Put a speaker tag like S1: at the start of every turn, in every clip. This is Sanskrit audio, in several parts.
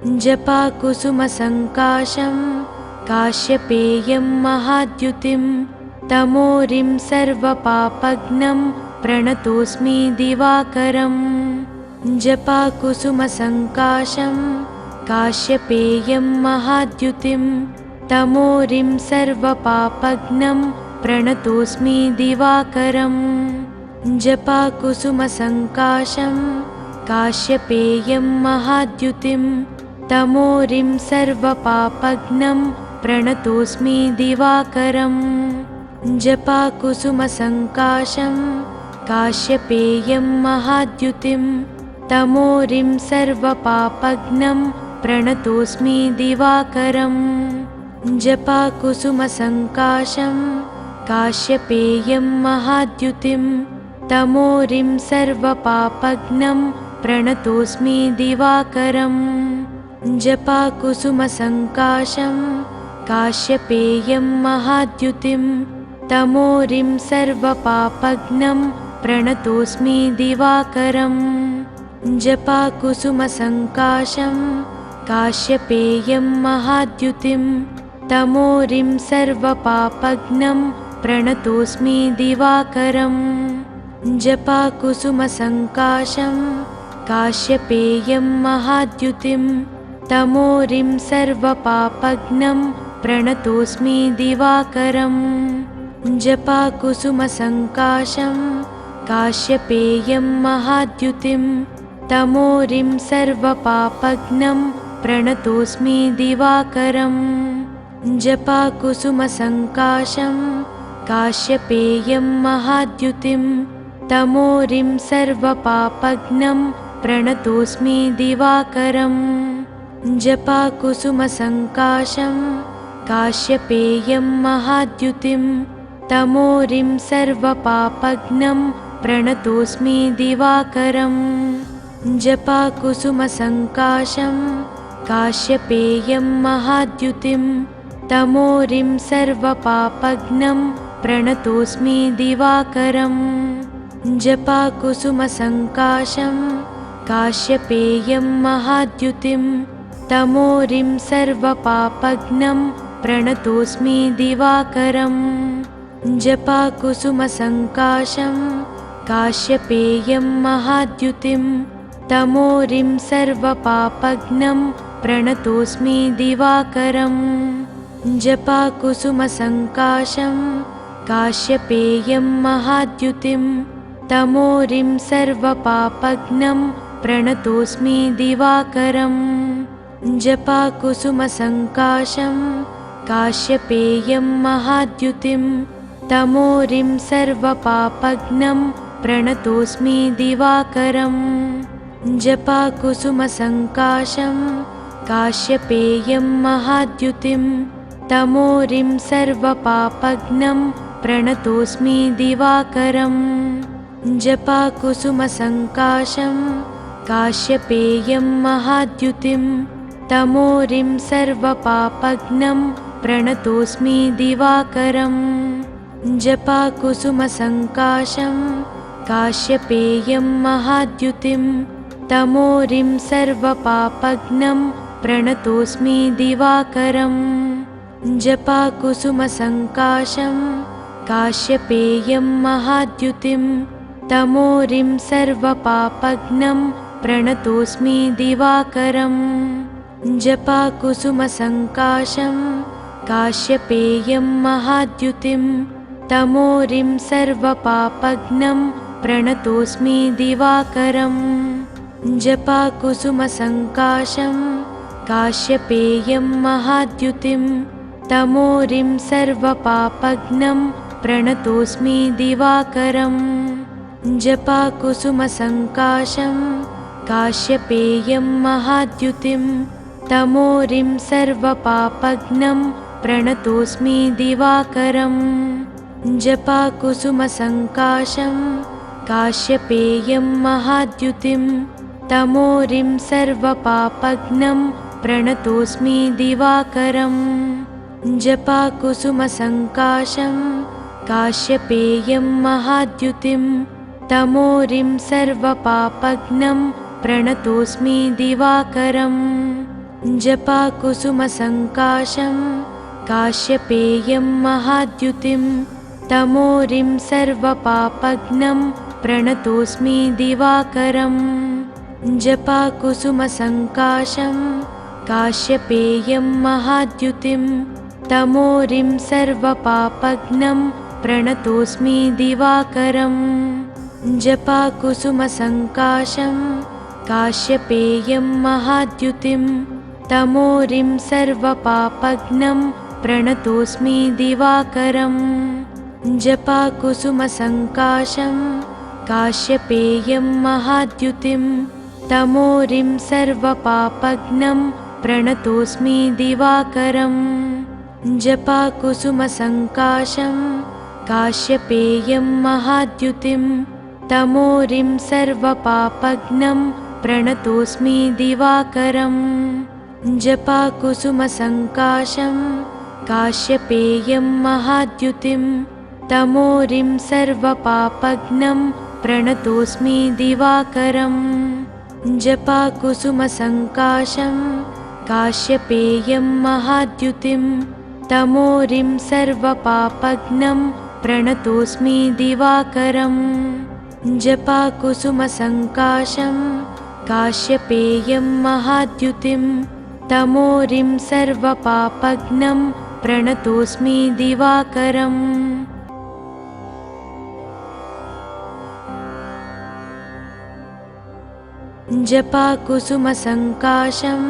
S1: जपाकुसुमसङ्काशं काश्यपेयं महाद्युतिं तमोरिं सर्वपापघ्नं प्रणतोऽस्मि दिवाकरम्। जपाकुसुमसङ्काशं काश्यपेयं महाद्युतिं तमोरिं सर्वपापघ्नं प्रणतोऽस्मि दिवाकरम्। जपाकुसुमसङ्काशं काश्यपेयं महाद्युतिं तमोरिं सर्वपापघ्नं प्रणतोऽस्मि दिवाकरम्। जपाकुसुमसङ्काशं काश्यपेयं महाद्युतिं तमोरिं सर्वपापघ्नं प्रणतोऽस्मि दिवाकरम्। जपाकुसुमसङ्काशं काश्यपेयं महाद्युतिं तमोरिं सर्वपापघ्नं प्रणतोऽस्मि दिवाकरम्। जपाकुसुमसङ्काशं काश्यपेयं महाद्युतिं तमोरिं सर्वपापघ्नं प्रणतोऽस्मि दिवाकरम्। जपाकुसुमसङ्काशं काश्यपेयं महाद्युतिं तमोरिं सर्वपापघ्नं प्रणतोऽस्मि दिवाकरम्। जपाकुसुमसङ्काशं काश्यपेयं महाद्युतिं तमोरिं सर्वपापघ्नं प्रणतोऽस्मि दिवाकरम्। जपाकुसुमसङ्काशं काश्यपेयं महाद्युतिं तमोरिं सर्वपापघ्नं प्रणतोऽस्मि दिवाकरम्। जपाकुसुमसङ्काशं काश्यपेयं महाद्युतिं तमोरिं सर्वपापघ्नं प्रणतोऽस्मि दिवाकरम्। जपाकुसुमसङ्काशं काश्यपेयं महाद्युतिं तमोरिं सर्वपापघ्नं प्रणतोऽस्मि दिवाकरम्। जपाकुसुमसङ्काशं काश्यपेयं महाद्युतिं तमोरिं सर्वपापघ्नं प्रणतोऽस्मि दिवाकरम्। जपाकुसुमसङ्काशं काश्यपेयं महाद्युतिं तमोरिं सर्वपापघ्नं प्रणतोऽस्मि दिवाकरम्। जपाकुसुमसङ्काशं काश्यपेयं महाद्युतिं तमोरिं सर्वपापघ्नं प्रणतोऽस्मि दिवाकरम्। जपाकुसुमसङ्काशं काश्यपेयं महाद्युतिं तमोरिं सर्वपापघ्नं प्रणतोऽस्मि दिवाकरम्। जपाकुसुमसङ्काशं काश्यपेयं महाद्युतिं तमोरिं सर्वपापघ्नं प्रणतोऽस्मि दिवाकरम्। जपाकुसुमसङ्काशं काश्यपेयं महाद्युतिं तमोरिं सर्वपापघ्नं प्रणतोऽस्मि दिवाकरम्। जपाकुसुमसङ्काशं काश्यपेयं महाद्युतिं तमोरिं सर्वपापघ्नं प्रणतोऽस्मि दिवाकरम्। जपाकुसुमसङ्काशं काश्यपेयं महाद्युतिं तमोरिं सर्वपापघ्नं प्रणतोऽस्मि दिवाकरम्। जपाकुसुमसङ्काशं काश्यपेयं महाद्युतिं तमोरिं सर्वपापघ्नं प्रणतोऽस्मि दिवाकरम्। जपाकुसुमसङ्काशं काश्यपेयं महाद्युतिं तमोरिं सर्वपापघ्नं प्रणतोऽस्मि दिवाकरम्। जपाकुसुमसङ्काशं काश्यपेयं महाद्युतिं तमोरिं सर्वपापघ्नं प्रणतोऽस्मि दिवाकरम्। जपाकुसुमसङ्काशं काश्यपेयं महाद्युतिं तमोरिं सर्वपापघ्नं प्रणतोऽस्मि दिवाकरम्। जपाकुसुमसङ्काशं काश्यपेयं महाद्युतिं तमोरिं सर्वपापघ्नं प्रणतोऽस्मि दिवाकरम्। जपाकुसुमसङ्काशं काश्यपेयं महाद्युतिं तमोरिं सर्वपापघ्नं प्रणतोऽस्मि दिवाकरम्। जपाकुसुमसङ्काशं काश्यपेयं महाद्युतिं तमोरिं सर्वपापघ्नं प्रणतोऽस्मि दिवाकरम् जपाकुसुमसङ्काशं काश्यपेयं महाद्युतिं तमोरिं सर्वपापघ्नं प्रणतोऽस्मि दिवाकरम् जपाकुसुमसङ्काशं काश्यपेयं महाद्युतिं तमोरिं सर्वपापघ्नं प्रणतोऽस्मि दिवाकरम् जपाकुसुमसङ्काशं काश्यपेयं महाद्युतिं तमोरिं सर्वपापघ्नं प्रणतोऽस्मि दिवाकरम् जपाकुसुमसङ्काशं काश्यपेयं महाद्युतिं तमोरिं सर्वपापघ्नं प्रणतोऽस्मि दिवाकरम् जपाकुसुमसङ्काशं काश्यपेयं महाद्युतिं तमोरिं सर्वपापघ्नं प्रणतोऽस्मि दिवाकरम् जपाकुसुमसङ्काशं काश्यपेयं महाद्युतिं तमोरिं सर्वपापघ्नं प्रणतोऽस्मि दिवाकरम् जपाकुसुमसङ्काशं काश्यपेयं महाद्युतिं तमोरिं सर्वपापघ्नं प्रणतोऽस्मि दिवाकरम् जपाकुसुमसङ्काशं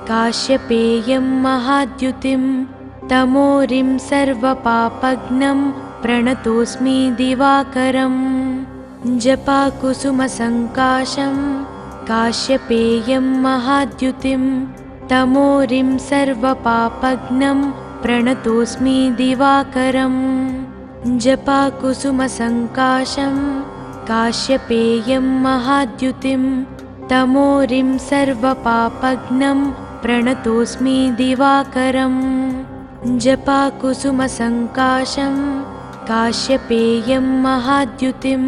S1: काश्यपेयं महाद्युतिं तमोरिं सर्वपापघ्नं प्रणतोऽस्मि दिवाकरम् जपाकुसुमसङ्काशं काश्यपेयं महाद्युतिं तमोरिं सर्वपापघ्नं प्रणतोऽस्मि दिवाकरम् जपाकुसुमसङ्काशं काश्यपेयं महाद्युतिं तमोरिं सर्वपापघ्नं प्रणतोऽस्मि दिवाकरम् जपाकुसुमसङ्काशं काश्यपेयं महाद्युतिं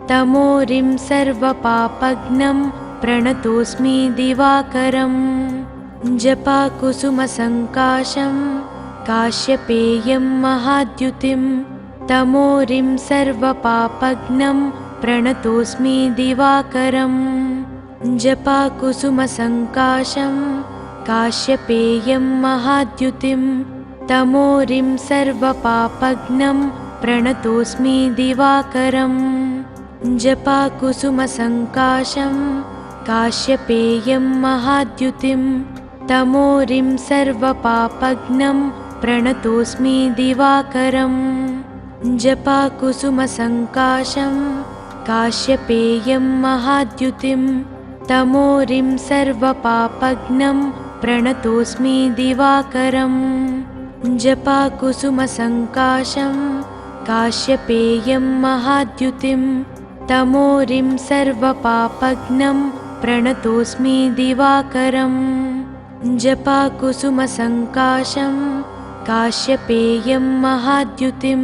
S1: तमोरिं सर्वपापघ्नं प्रणतोऽस्मि दिवाकरम् जपाकुसुमसङ्काशं काश्यपेयं महाद्युतिं तमोरिं सर्वपापघ्नं प्रणतोऽस्मि दिवाकरम् जपाकुसुमसङ्काशं काश्यपेयं महाद्युतिं तमोरिं सर्वपापघ्नं प्रणतोऽस्मि दिवाकरम् जपाकुसुमसङ्काशं काश्यपेयं महाद्युतिं तमोरिं सर्वपापघ्नं प्रणतोऽस्मि दिवाकरम् जपाकुसुमसङ्काशं काश्यपेयं महाद्युतिं तमोरिं सर्वपापघ्नं प्रणतोऽस्मि दिवाकरम् जपाकुसुमसङ्काशं काश्यपेयं महाद्युतिं तमोरिं सर्वपापघ्नं प्रणतोऽस्मि दिवाकरम् जपाकुसुमसङ्काशं काश्यपेयं महाद्युतिं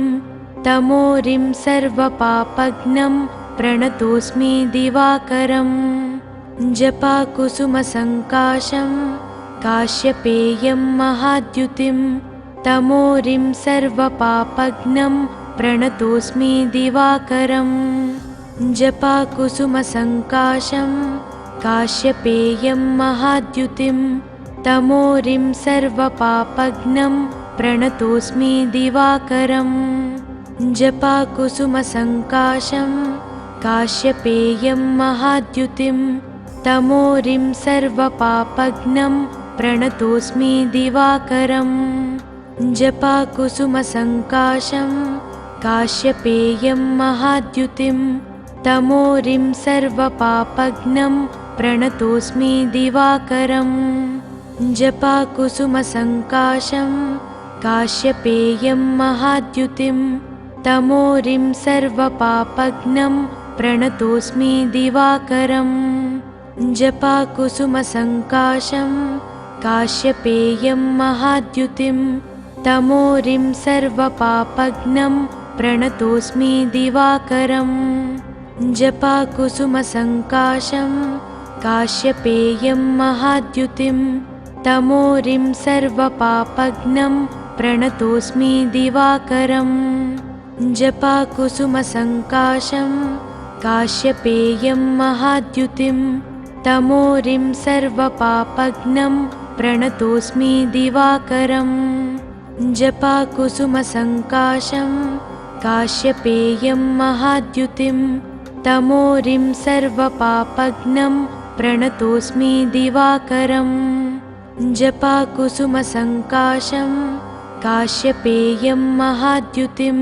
S1: तमोरिं सर्वपापघ्नं प्रणतोऽस्मि दिवाकरम् जपाकुसुमसङ्काशं काश्यपेयं महाद्युतिं तमोरिं सर्वपापघ्नं प्रणतोऽस्मि दिवाकरम् जपाकुसुमसङ्काशं काश्यपेयं महाद्युतिं तमोरिं सर्वपापघ्नं प्रणतोऽस्मि दिवाकरम् जपाकुसुमसङ्काशं काश्यपेयं महाद्युतिं तमोरिं सर्वपापघ्नं प्रणतोऽस्मि दिवाकरम् जपाकुसुमसङ्काशं काश्यपेयं महाद्युतिं तमोरिं सर्वपापघ्नं प्रणतोऽस्मि दिवाकरम् जपाकुसुमसङ्काशं काश्यपेयं महाद्युतिं तमोरिं सर्वपापघ्नं प्रणतोऽस्मि दिवाकरम् जपाकुसुमसङ्काशं काश्यपेयं महाद्युतिं तमोरिं सर्वपापघ्नं प्रणतोऽस्मि दिवाकरम् जपाकुसुमसङ्काशं काश्यपेयं महाद्युतिं तमोरिं सर्वपापघ्नं प्रणतोऽस्मि दिवाकरम्। जपाकुसुमसङ्काशं काश्यपेयं महाद्युतिं तमोरिं सर्वपापघ्नं प्रणतोऽस्मि दिवाकरम्। जपाकुसुमसङ्काशं काश्यपेयं महाद्युतिं तमोरिं सर्वपापघ्नं प्रणतोऽस्मि दिवाकरम्। जपाकुसुमसङ्काशं काश्यपेयं महाद्युतिं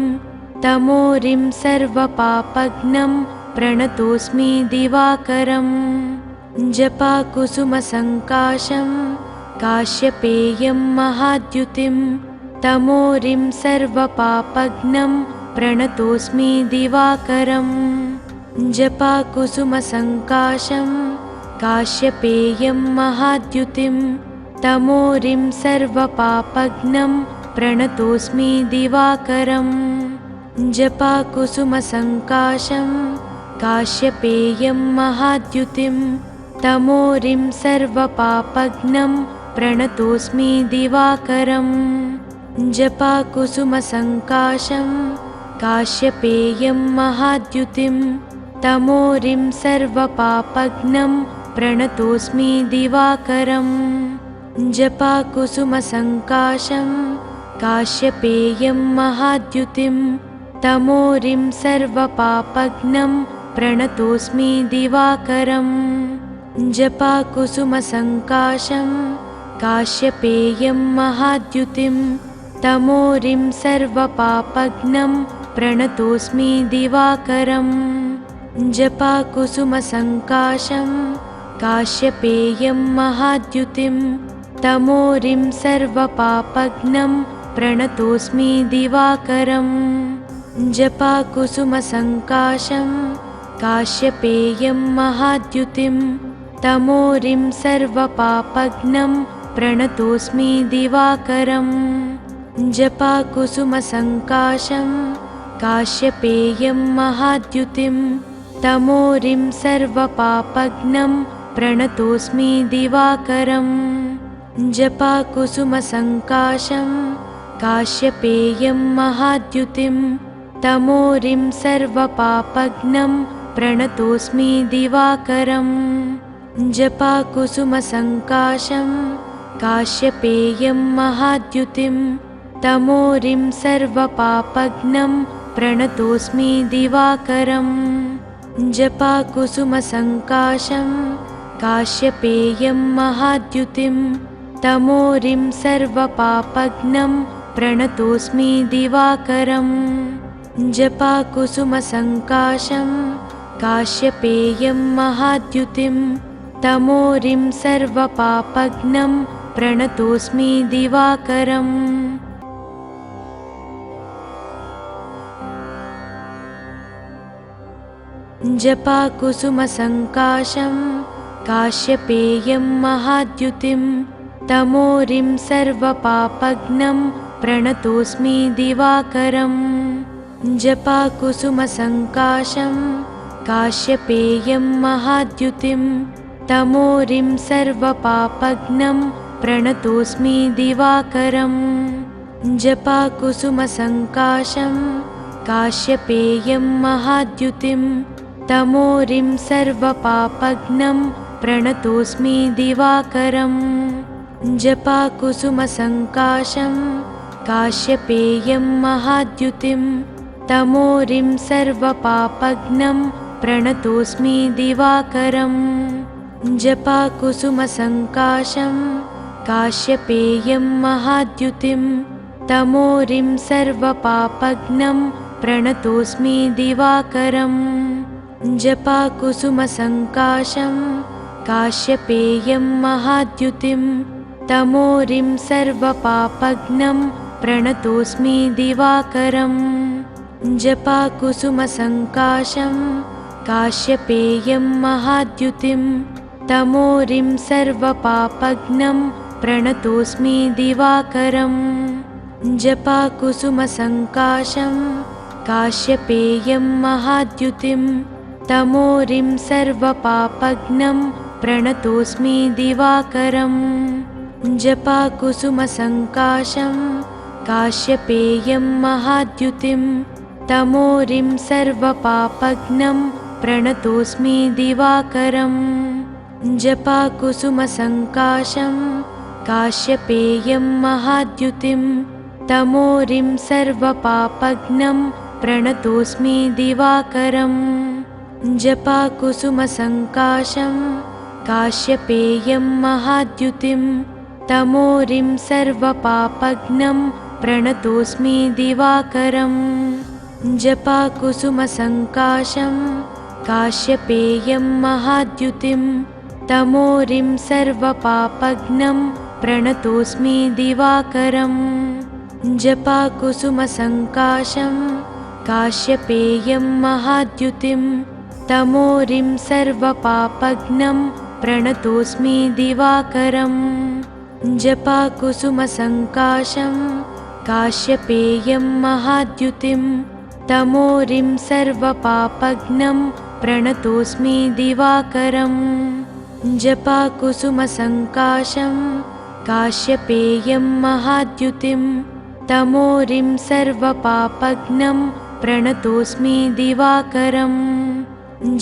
S1: तमोरिं सर्वपापघ्नं प्रणतोऽस्मि दिवाकरम्। जपाकुसुमसङ्काशं काश्यपेयं महाद्युतिं तमोरिं सर्वपापघ्नं प्रणतोऽस्मि दिवाकरम्। जपाकुसुमसङ्काशं काश्यपेयं महाद्युतिं तमोरिं सर्वपापघ्नं प्रणतोऽस्मि दिवाकरम्। जपाकुसुमसङ्काशं काश्यपेयं महाद्युतिं तमोरिं सर्वपापघ्नं प्रणतोऽस्मि दिवाकरम्। जपाकुसुमसङ्काशं काश्यपेयं महाद्युतिं तमोरिं सर्वपापघ्नं प्रणतोऽस्मि दिवाकरम्। जपाकुसुमसङ्काशं काश्यपेयं महाद्युतिं तमोरिं सर्वपापघ्नं प्रणतोऽस्मि दिवाकरम्। जपाकुसुमसङ्काशं काश्यपेयं महाद्युतिं तमोरिं सर्वपापघ्नं प्रणतोऽस्मि दिवाकरम्। जपाकुसुमसङ्काशं काश्यपेयं महाद्युतिं तमोरिं सर्वपापघ्नं प्रणतोऽस्मि दिवाकरम्। जपाकुसुमसङ्काशं काश्यपेयं महाद्युतिं तमोरिं सर्वपापघ्नं प्रणतोऽस्मि दिवाकरम्। जपाकुसुमसङ्काशं काश्यपेयं महाद्युतिं तमोरिं सर्वपापघ्नं प्रणतोऽस्मि दिवाकरम्। जपाकुसुमसङ्काशं काश्यपेयं महाद्युतिं तमोरिं सर्वपापघ्नं प्रणतोऽस्मि दिवाकरम्। जपाकुसुमसङ्काशं काश्यपेयं महाद्युतिं तमोरिं सर्वपापघ्नं प्रणतोऽस्मि दिवाकरम्। जपाकुसुमसङ्काशं काश्यपेयं महाद्युतिं तमोरिं सर्वपापघ्नं प्रणतोऽस्मि दिवाकरम्। जपाकुसुमसङ्काशं काश्यपेयं महाद्युतिं तमोरिं सर्वपापघ्नं प्रणतोऽस्मि दिवाकरम्। जपाकुसुमसङ्काशं काश्यपेयं महाद्युतिं तमोरिं सर्वपापघ्नं प्रणतोऽस्मि दिवाकरम्। जपाकुसुमसङ्काशं काश्यपेयं महाद्युतिं तमोरिं सर्वपापघ्नं प्रणतोऽस्मि दिवाकरम्। जपाकुसुमसङ्काशं काश्यपेयं महाद्युतिं तमोरिं सर्वपापघ्नं प्रणतोऽस्मि दिवाकरम्। जपाकुसुमसङ्काशं काश्यपेयं महाद्युतिं तमोरिं सर्वपापघ्नं प्रणतोऽस्मि दिवाकरम्। जपाकुसुमसङ्काशं काश्यपेयं महाद्युतिं तमोरिं सर्वपापघ्नं प्रणतोऽस्मि दिवाकरम्। जपाकुसुमसङ्काशं काश्यपेयं महाद्युतिं तमोरिं सर्वपापघ्नं प्रणतोऽस्मि दिवाकरम्। जपाकुसुमसङ्काशं काश्यपेयं महाद्युतिं तमोरिं सर्वपापघ्नं प्रणतोऽस्मि दिवाकरम्। जपाकुसुमसङ्काशं काश्यपेयं महाद्युतिं तमोरिं सर्वपापघ्नं प्रणतोऽस्मि दिवाकरम्। जपाकुसुमसङ्काशं काश्यपेयं महाद्युतिं तमोरिं सर्वपापघ्नं प्रणतोऽस्मि दिवाकरम् जपाकुसुमसङ्काशं काश्यपेयं महाद्युतिं तमोरिं सर्वपापघ्नं प्रणतोऽस्मि दिवाकरम् जपाकुसुमसङ्काशं काश्यपेयं महाद्युतिं तमोरिं सर्वपापघ्नं प्रणतोऽस्मि दिवाकरम् जपाकुसुमसङ्काशं काश्यपेयं महाद्युतिं तमोरिं सर्वपापघ्नं प्रणतोऽस्मि दिवाकरम् जपाकुसुमसङ्काशं काश्यपेयं महाद्युतिं तमोरिं सर्वपापघ्नं प्रणतोऽस्मि दिवाकरम् जपाकुसुमसङ्काशं काश्यपेयं महाद्युतिं तमोरिं सर्वपापघ्नं प्रणतोऽस्मि दिवाकरम् जपाकुसुमसङ्काशं काश्यपेयं महाद्युतिं तमोरिं सर्वपापघ्नं प्रणतोऽस्मि दिवाकरम्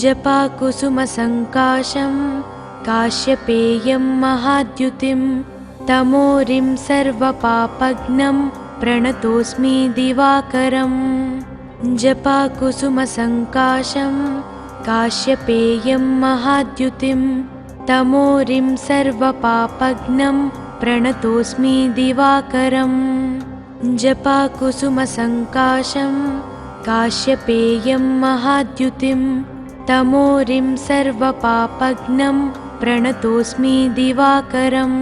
S1: जपाकुसुमसङ्काशं काश्यपेयं महाद्युतिं तमोरिं सर्वपापघ्नं प्रणतोऽस्मि दिवाकरम् जपाकुसुमसङ्काशं काश्यपेयं महाद्युतिं तमोरिं सर्वपापघ्नं प्रणतोऽस्मि दिवाकरम् जपाकुसुमसङ्काशं काश्यपेयं महाद्युतिं तमोरिं सर्वपापघ्नं प्रणतोऽस्मि दिवाकरम्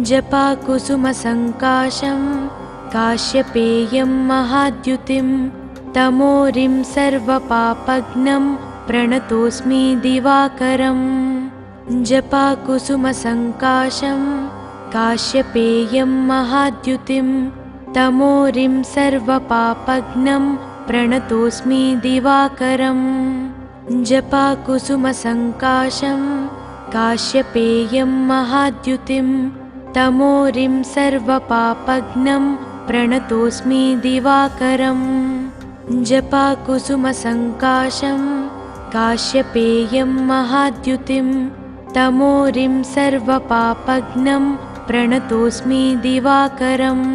S1: जपाकुसुमसङ्काशं काश्यपेयं महाद्युतिं तमोरिं सर्वपापघ्नं प्रणतोऽस्मि दिवाकरम् जपाकुसुमसङ्काशं काश्यपेयं महाद्युतिं तमोरिं सर्वपापघ्नं प्रणतोऽस्मि दिवाकरम् जपाकुसुमसङ्काशं काश्यपेयं महाद्युतिं तमोरिं सर्वपापघ्नं प्रणतोऽस्मि दिवाकरम् जपाकुसुमसङ्काशं काश्यपेयं महाद्युतिं तमोरिं सर्वपापघ्नं प्रणतोऽस्मि दिवाकरम्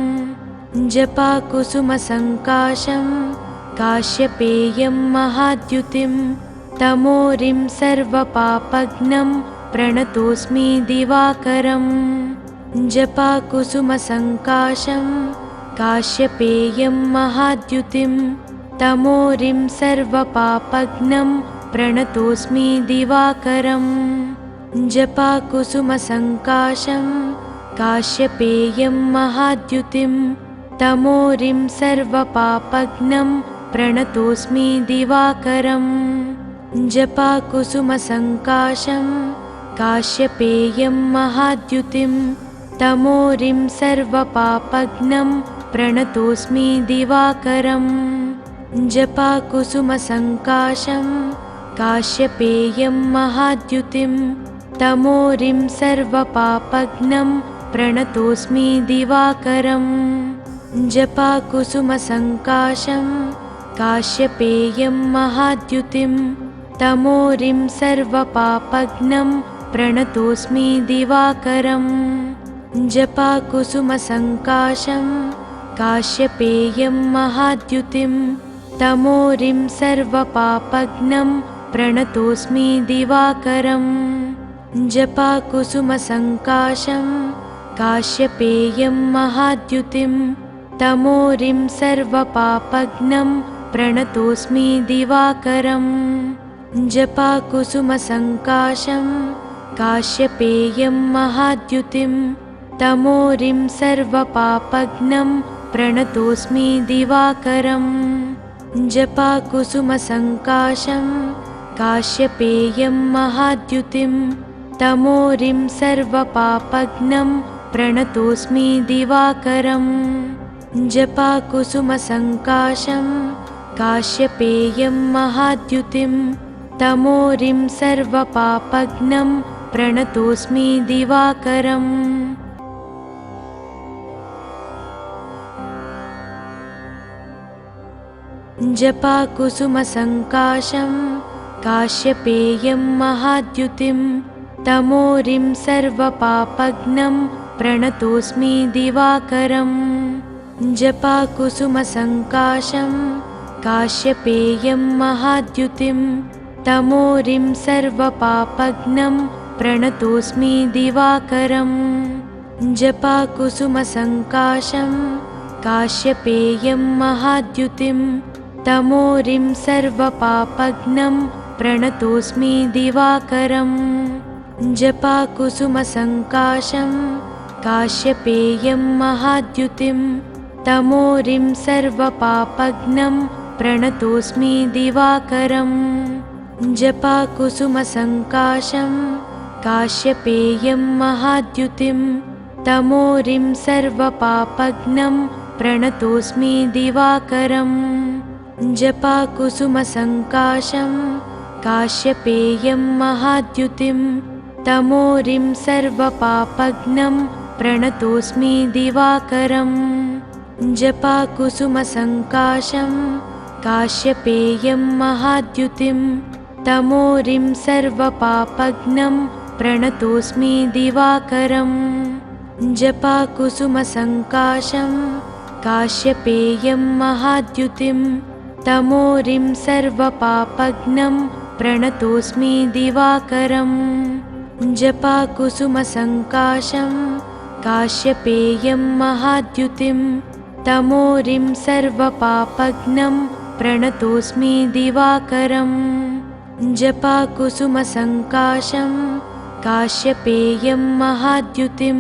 S1: जपाकुसुमसङ्काशं काश्यपेयं महाद्युतिं तमोरिं सर्वपापघ्नं प्रणतोऽस्मि दिवाकरम् जपाकुसुमसङ्काशं काश्यपेयं महाद्युतिं तमोरिं सर्वपापघ्नं प्रणतोऽस्मि दिवाकरम् जपाकुसुमसङ्काशं काश्यपेयं महाद्युतिं तमोरिं सर्वपापघ्नं प्रणतोऽस्मि दिवाकरम् जपाकुसुमसङ्काशं काश्यपेयं महाद्युतिं तमोरिं सर्वपापघ्नं प्रणतोऽस्मि दिवाकरम् जपाकुसुमसङ्काशं काश्यपेयं महाद्युतिं तमोरिं सर्वपापघ्नं प्रणतोऽस्मि दिवाकरम् जपाकुसुमसङ्काशं काश्यपेयं महाद्युतिं तमोरिं सर्वपापघ्नं प्रणतोऽस्मि दिवाकरम् जपाकुसुमसङ्काशं काश्यपेयं महाद्युतिं तमोरिं सर्वपापघ्नं प्रणतोऽस्मि दिवाकरम् जपाकुसुमसङ्काशं काश्यपेयं महाद्युतिं तमोरिं सर्वपापघ्नं प्रणतोऽस्मि दिवाकरम् जपाकुसुमसङ्काशं काश्यपेयं महाद्युतिं तमोरिं सर्वपापघ्नं प्रणतोऽस्मि दिवाकरम् जपाकुसुमसङ्काशं काश्यपेयं महाद्युतिं तमोरिं सर्वपापघ्नं प्रणतोऽस्मि दिवाकरम् जपाकुसुमसङ्काशं काश्यपेयं महाद्युतिं तमोरिं सर्वपापघ्नं प्रणतोऽस्मि दिवाकरम् जपाकुसुमसङ्काशं काश्यपेयं महाद्युतिं तमोरिं सर्वपापघ्नं प्रणतोऽस्मि दिवाकरम् जपाकुसुमसङ्काशं काश्यपेयं महाद्युतिं तमोरिं सर्वपापघ्नं प्रणतोऽस्मि दिवाकरम् जपाकुसुमसङ्काशं काश्यपेयं महाद्युतिं तमोरिं सर्वपापघ्नं प्रणतोऽस्मि दिवाकरम् जपाकुसुमसङ्काशं काश्यपेयं महाद्युतिं तमोरिं सर्वपापघ्नं प्रणतोऽस्मि दिवाकरम् जपाकुसुमसङ्काशं काश्यपेयं महाद्युतिं तमोरिं सर्वपापघ्नं प्रणतोऽस्मि दिवाकरम् जपाकुसुमसङ्काशं काश्यपेयं महाद्युतिं तमोरिं सर्वपापघ्नं प्रणतोऽस्मि दिवाकरम् जपाकुसुमसङ्काशं काश्यपेयं महाद्युतिं तमोरिं सर्वपापघ्नं प्रणतोऽस्मि दिवाकरम् जपाकुसुमसङ्काशं काश्यपेयं महाद्युतिं तमोरिं सर्वपापघ्नं प्रणतोऽस्मि दिवाकरम् जपाकुसुमसङ्काशं काश्यपेयं महाद्युतिं तमोरिं सर्वपापघ्नं प्रणतोऽस्मि दिवाकरम् जपाकुसुमसङ्काशं काश्यपेयं महाद्युतिं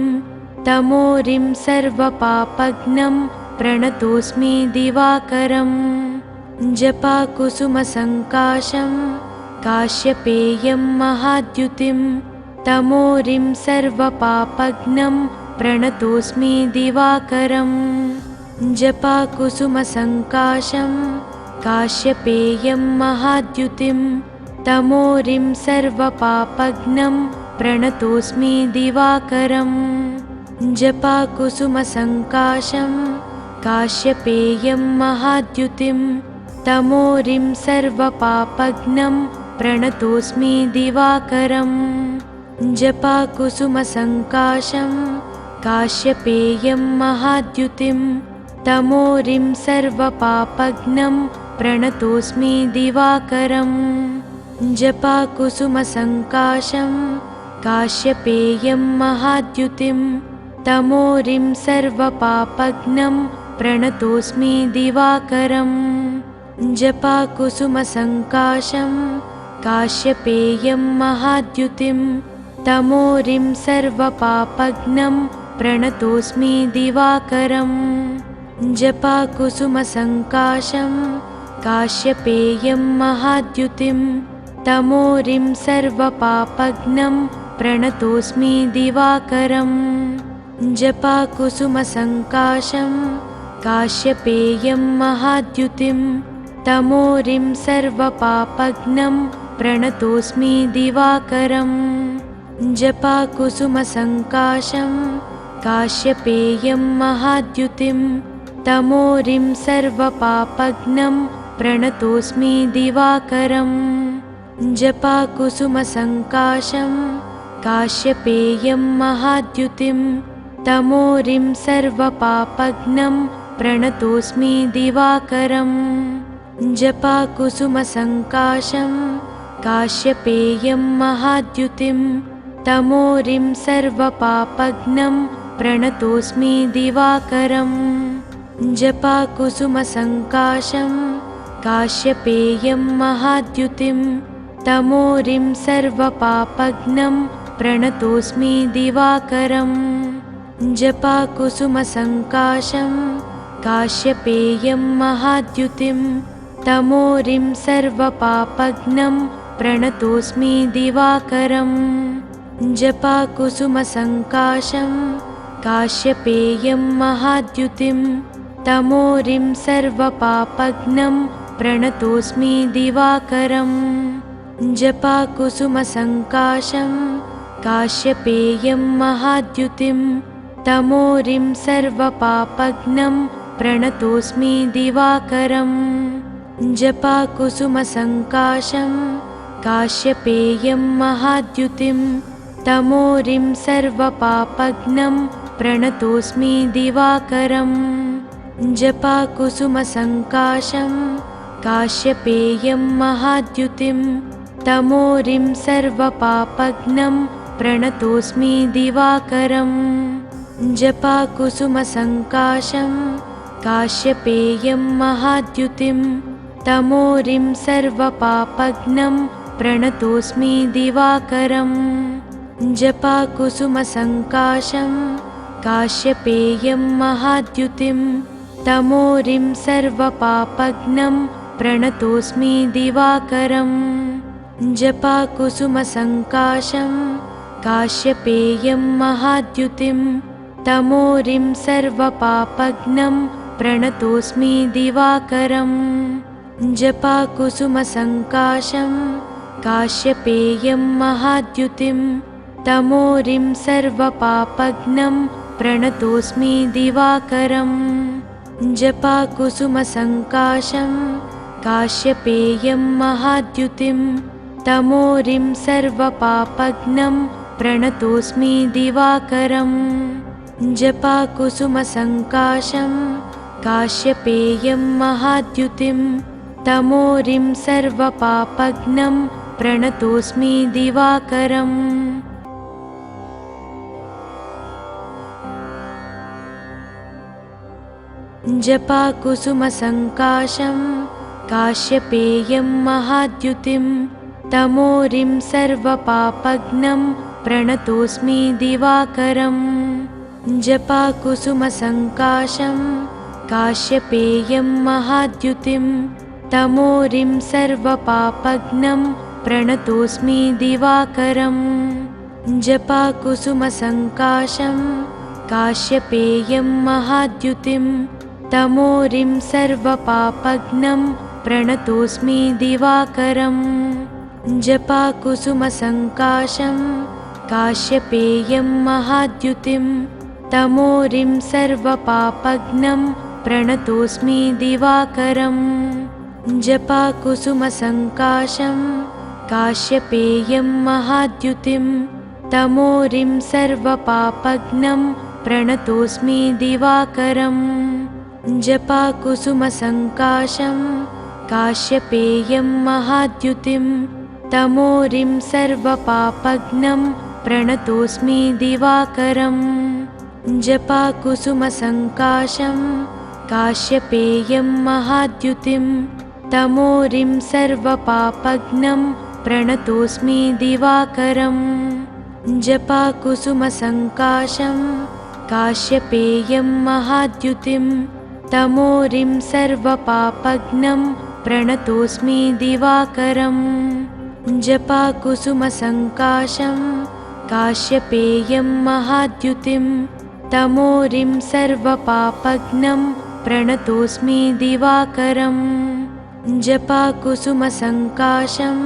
S1: तमोरिं सर्वपापघ्नं प्रणतोऽस्मि दिवाकरम् जपाकुसुमसङ्काशं काश्यपेयं महाद्युतिं तमोरिं सर्वपापघ्नं प्रणतोऽस्मि दिवाकरम् जपाकुसुमसङ्काशं काश्यपेयं महाद्युतिं तमोरिं सर्वपापघ्नं प्रणतोऽस्मि दिवाकरम् जपाकुसुमसङ्काशं काश्यपेयं महाद्युतिं तमोरिं सर्वपापघ्नं प्रणतोऽस्मि दिवाकरम् जपाकुसुमसङ्काशं काश्यपेयं महाद्युतिं तमोरिं सर्वपापघ्नं प्रणतोऽस्मि दिवाकरम् जपाकुसुमसङ्काशं काश्यपेयं महाद्युतिं तमोरिं सर्वपापघ्नं प्रणतोऽस्मि दिवाकरम् जपाकुसुमसङ्काशं काश्यपेयं महाद्युतिं तमोरिं सर्वपापघ्नं प्रणतोऽस्मि दिवाकरम् जपाकुसुमसङ्काशं काश्यपेयं महाद्युतिं तमोरिं सर्वपापघ्नं प्रणतोऽस्मि दिवाकरम् जपाकुसुमसङ्काशं काश्यपेयं महाद्युतिं तमोरिं सर्वपापघ्नं प्रणतोऽस्मि दिवाकरम् जपाकुसुमसङ्काशं काश्यपेयं महाद्युतिं तमोरिं सर्वपापघ्नं प्रणतोऽस्मि दिवाकरम् जपाकुसुमसङ्काशं काश्यपेयं महाद्युतिं तमोरिं सर्वपापघ्नं प्रणतोऽस्मि दिवाकरम् जपाकुसुमसङ्काशं काश्यपेयं महाद्युतिं तमोरिं सर्वपापघ्नं प्रणतोऽस्मि दिवाकरम् जपाकुसुमसङ्काशं काश्यपेयं महाद्युतिं तमोरिं सर्वपापघ्नं प्रणतोऽस्मि दिवाकरम् जपाकुसुमसङ्काशं काश्यपेयं महाद्युतिं तमोरिं सर्वपापघ्नं प्रणतोऽस्मि दिवाकरम् जपाकुसुमसङ्काशं काश्यपेयं महाद्युतिं तमोरिं सर्वपापघ्नं प्रणतोऽस्मि दिवाकरम् जपाकुसुमसङ्काशं काश्यपेयं महाद्युतिं तमोरिं सर्वपापघ्नं प्रणतोऽस्मि दिवाकरम् जपाकुसुमसङ्काशं काश्यपेयं महाद्युतिं तमोरिं सर्वपापघ्नं प्रणतोऽस्मि दिवाकरम् जपाकुसुमसङ्काशं काश्यपेयं महाद्युतिं तमोरिं सर्वपापघ्नं प्रणतोऽस्मि दिवाकरम् जपाकुसुमसङ्काशं काश्यपेयं महाद्युतिं तमोरिं सर्वपापघ्नं प्रणतोऽस्मि दिवाकरम् जपाकुसुमसङ्काशं काश्यपेयं महाद्युतिं तमोरिं सर्वपापघ्नं प्रणतोऽस्मि दिवाकरम् जपाकुसुमसङ्काशं काश्यपेयं महाद्युतिं तमोरिं सर्वपापघ्नं प्रणतोऽस्मि दिवाकरम् जपाकुसुमसङ्काशं काश्यपेयं महाद्युतिं तमोरिं सर्वपापघ्नं प्रणतोऽस्मि दिवाकरम् जपाकुसुमसङ्काशं काश्यपेयं महाद्युतिं तमोरिं सर्वपापघ्नं प्रणतोऽस्मि दिवाकरम् जपाकुसुमसङ्काशं काश्यपेयं महाद्युतिं तमोरिं सर्वपापघ्नं प्रणतोऽस्मि दिवाकरम् जपाकुसुमसङ्काशं काश्यपेयं महाद्युतिं तमोरिं सर्वपापघ्नं प्रणतोऽस्मि दिवाकरम् जपाकुसुमसङ्काशं काश्यपेयं महाद्युतिं तमोरिं सर्वपापघ्नं प्रणतोऽस्मि दिवाकरम् जपाकुसुमसङ्काशं काश्यपेयं महाद्युतिं तमोरिं सर्वपापघ्नं प्रणतोऽस्मि दिवाकरम् जपाकुसुमसङ्काशं काश्यपेयं महाद्युतिं तमोरिं सर्वपापघ्नं प्रणतोऽस्मि दिवाकरम् जपाकुसुमसङ्काशं काश्यपेयं महाद्युतिं तमोरिं सर्वपापघ्नं प्रणतोऽस्मि दिवाकरम् जपाकुसुमसङ्काशं काश्यपेयं महाद्युतिं तमोरिं सर्वपापघ्नं प्रणतोऽस्मि दिवाकरम् जपाकुसुमसङ्काशं काश्यपेयं महाद्युतिं तमोरिं सर्वपापघ्नं प्रणतोऽस्मि दिवाकरम् जपाकुसुमसङ्काशं काश्यपेयं महाद्युतिं तमोरिं सर्वपापघ्नं प्रणतोऽस्मि दिवाकरम् जपाकुसुमसङ्काशं काश्यपेयं महाद्युतिं तमोरिं सर्वपापघ्नं प्रणतोऽस्मि दिवाकरम् जपाकुसुमसङ्काशं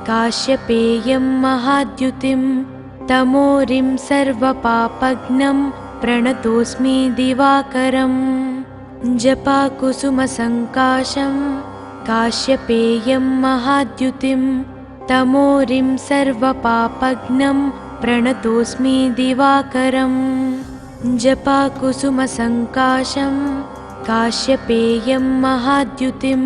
S1: काश्यपेयं महाद्युतिं तमोरिं सर्वपापघ्नं प्रणतोऽस्मि दिवाकरम् जपाकुसुमसङ्काशं काश्यपेयं महाद्युतिं तमोरिं सर्वपापघ्नं प्रणतोऽस्मि दिवाकरम् जपाकुसुमसङ्काशं काश्यपेयं महाद्युतिं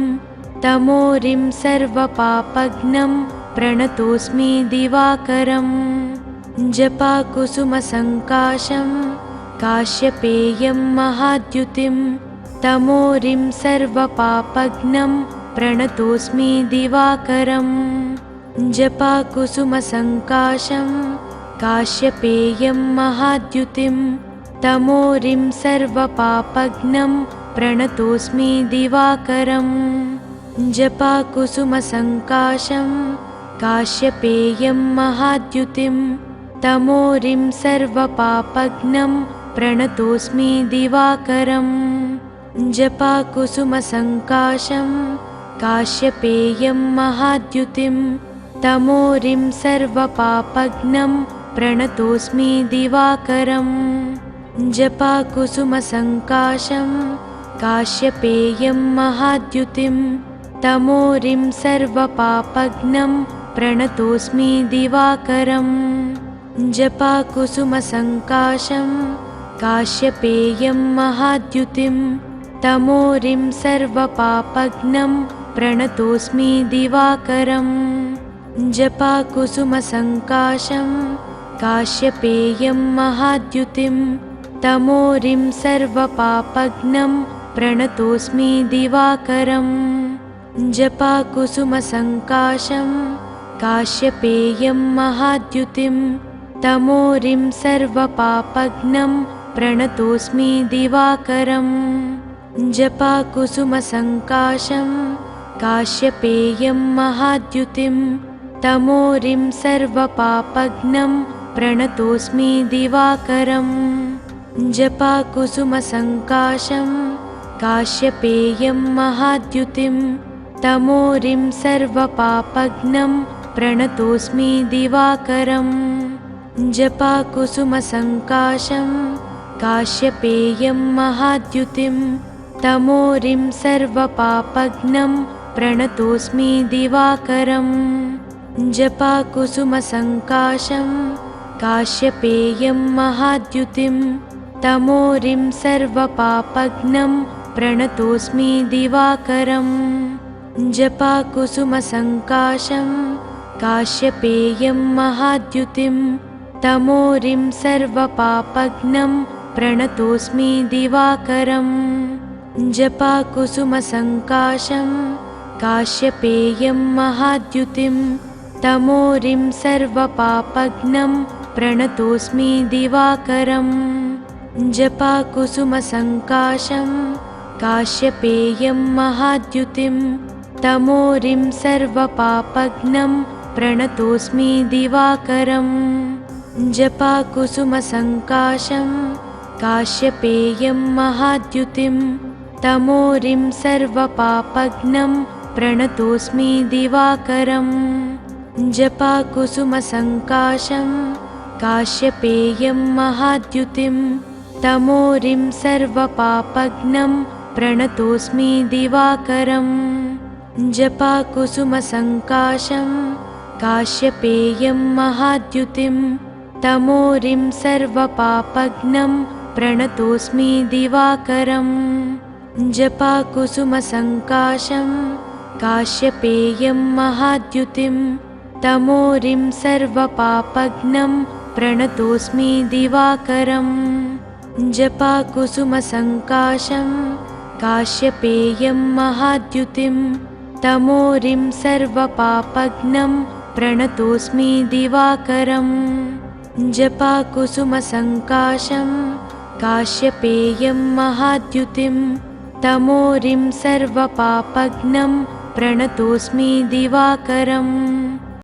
S1: तमोरिं सर्वपापघ्नं प्रणतोऽस्मि दिवाकरम् जपाकुसुमसङ्काशं काश्यपेयं महाद्युतिं तमोरिं सर्वपापघ्नं प्रणतोऽस्मि दिवाकरम् जपाकुसुमसङ्काशं काश्यपेयं महाद्युतिं तमोरिं सर्वपापघ्नं प्रणतोऽस्मि दिवाकरम् जपाकुसुमसङ्काशं काश्यपेयं महाद्युतिं तमोरिं सर्वपापघ्नं प्रणतोऽस्मि दिवाकरम् जपाकुसुमसङ्काशं काश्यपेयं महाद्युतिं तमोरिं सर्वपापघ्नं प्रणतोऽस्मि दिवाकरम् जपाकुसुमसङ्काशं काश्यपेयं महाद्युतिं तमोरिं सर्वपापघ्नं प्रणतोऽस्मि दिवाकरं। जपाकुसुमसङ्काशं काश्यपेयं महाद्युतिं तमोरिं सर्वपापघ्नं प्रणतोऽस्मि दिवाकरं। जपाकुसुमसङ्काशं काश्यपेयं महाद्युतिं तमोरिं सर्वपापघ्नं प्रणतोऽस्मि दिवाकरं। जपाकुसुमसङ्काशं काश्यपेयं महाद्युतिं तमोरिं सर्वपापघ्नं प्रणतोऽस्मि दिवाकरं। जपाकुसुमसङ्काशं काश्यपेयं महाद्युतिं तमोरिं सर्वपापघ्नं प्रणतोऽस्मि दिवाकरं। जपाकुसुमसङ्काशं काश्यपेयं महाद्युतिं तमोरिं सर्वपापघ्नं प्रणतोऽस्मि दिवाकरं। जपाकुसुमसङ्काशं काश्यपेयं महाद्युतिं तमोरिं सर्वपापघ्नं प्रणतोऽस्मि दिवाकरं। जपाकुसुमसङ्काशं काश्यपेयं महाद्युतिं तमोरिं सर्वपापघ्नं प्रणतोऽस्मि दिवाकरं। जपाकुसुमसङ्काशं काश्यपेयं महाद्युतिं तमोरिं सर्वपापघ्नं प्रणतोऽस्मि दिवाकरं। जपाकुसुमसङ्काशं काश्यपेयं महाद्युतिं तमोरिं सर्वपापघ्नं प्रणतोऽस्मि दिवाकरं। जपाकुसुमसङ्काशं काश्यपेयं महाद्युतिं तमोरिं सर्वपापघ्नं प्रणतोऽस्मि दिवाकरं। जपाकुसुमसङ्काशं काश्यपेयं महाद्युतिं तमोरिं सर्वपापघ्नं प्रणतोऽस्मि दिवाकरं। जपाकुसुमसङ्काशं काश्यपेयं महाद्युतिं तमोरिं सर्वपापघ्नं प्रणतोऽस्मि दिवाकरं। जपाकुसुमसङ्काशं काश्यपेयं महाद्युतिं तमोरिं सर्वपापघ्नं प्रणतोऽस्मि दिवाकरं। जपाकुसुमसङ्काशं काश्यपेयं महाद्युतिं तमोरिं सर्वपापघ्नं प्रणतोऽस्मि दिवाकरं। जपाकुसुमसङ्काशं काश्यपेयं महाद्युतिं तमोरिं सर्वपापघ्नं प्रणतोऽस्मि दिवाकरं। जपाकुसुमसङ्काशं काश्यपेयं महाद्युतिं तमोरिं सर्वपापघ्नं प्रणतोऽस्मि दिवाकरम्।